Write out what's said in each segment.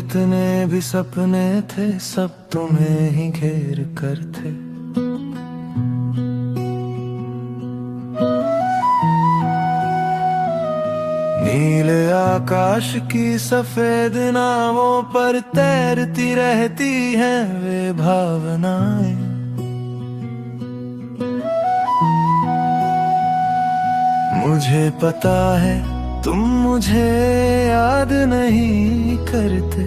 जितने भी सपने थे सब तुम्हें ही घेर कर थे। नीले आकाश की सफेद नावों पर तैरती रहती हैं वे भावनाएं। मुझे पता है तुम मुझे याद नहीं करते,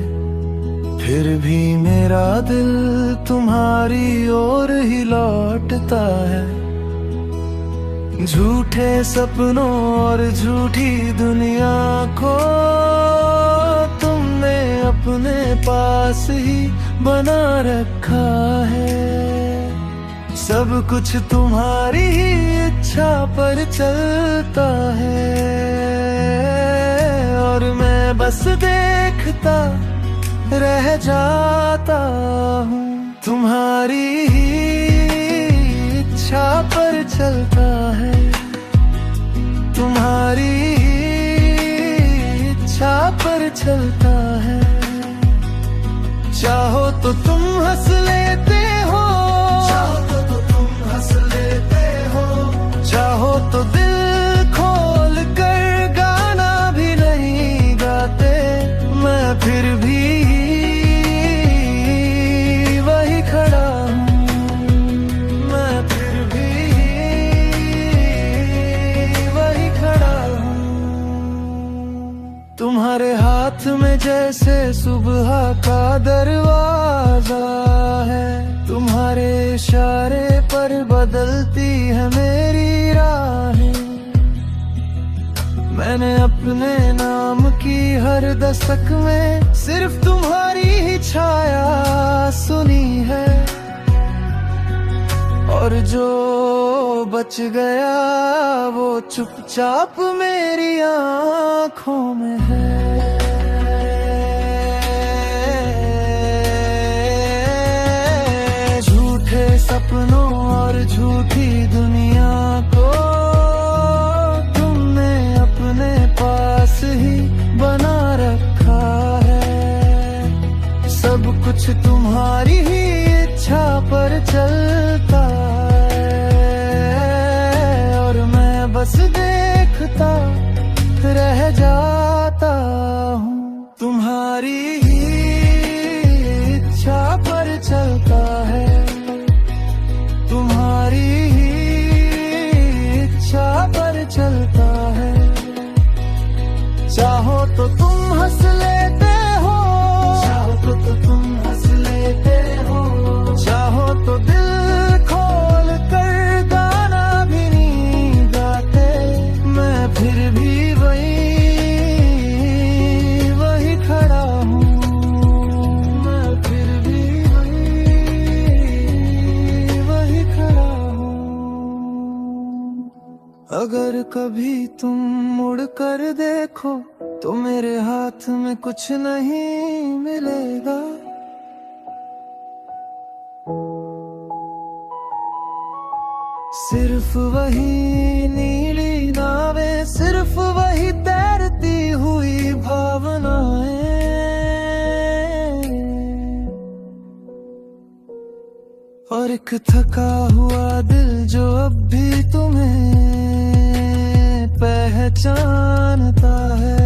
फिर भी मेरा दिल तुम्हारी ओर ही लौटता है। झूठे सपनों और झूठी दुनिया को तुमने अपने पास ही बना रखा है। सब कुछ तुम्हारी ही इच्छा पर चलता है और मैं बस देखता रह जाता हूँ। तुम्हारी ही इच्छा पर चलता है, तुम्हारी ही इच्छा पर चलता है। चाहो तो तुम हंस लेते हो, चाहो तो तुम हंस लेते हो, चाहो तो दिल खोल कर गाना भी नहीं गाते, मैं फिर भी वही खड़ा हूँ, मैं फिर भी वही खड़ा हूँ। तुम्हारे हाथ में जैसे सुबह का दरवाजा है, तुम्हारे इशारे पर बदलती है मेरी राहें। मैंने अपने नाम की हर दस्तक में सिर्फ तुम्हारी ही छाया सुनी है, और जो बच गया वो चुपचाप मेरी आँखों में है। सपनों और झूठी दुनिया को तुमने अपने पास ही बना रखा है। सब कुछ तुम्हारी ही इच्छा पर चलता है और मैं बस देखता रह जाता हूँ। तुम्हारी ही इच्छा पर चलता है, तुम्हारी ही इच्छा पर चलता है। चाहो तो तुम हंस लेते हो, चाहो तो तुम हंस लेते हो, चाहो तो दिल खोल कर गाना भी नहीं गाते, मैं फिर भी वही खड़ा हूँ, मैं फिर भी वही खड़ा हूँ। अगर कभी तुम मुड़ कर देखो तो मेरे हाथ में कुछ नहीं मिलेगा, सिर्फ वही नीली नावें, सिर्फ वही तैरती हुई भावनाएं, और एक थका हुआ दिल जो अब भी तुम्हें पहचानता है।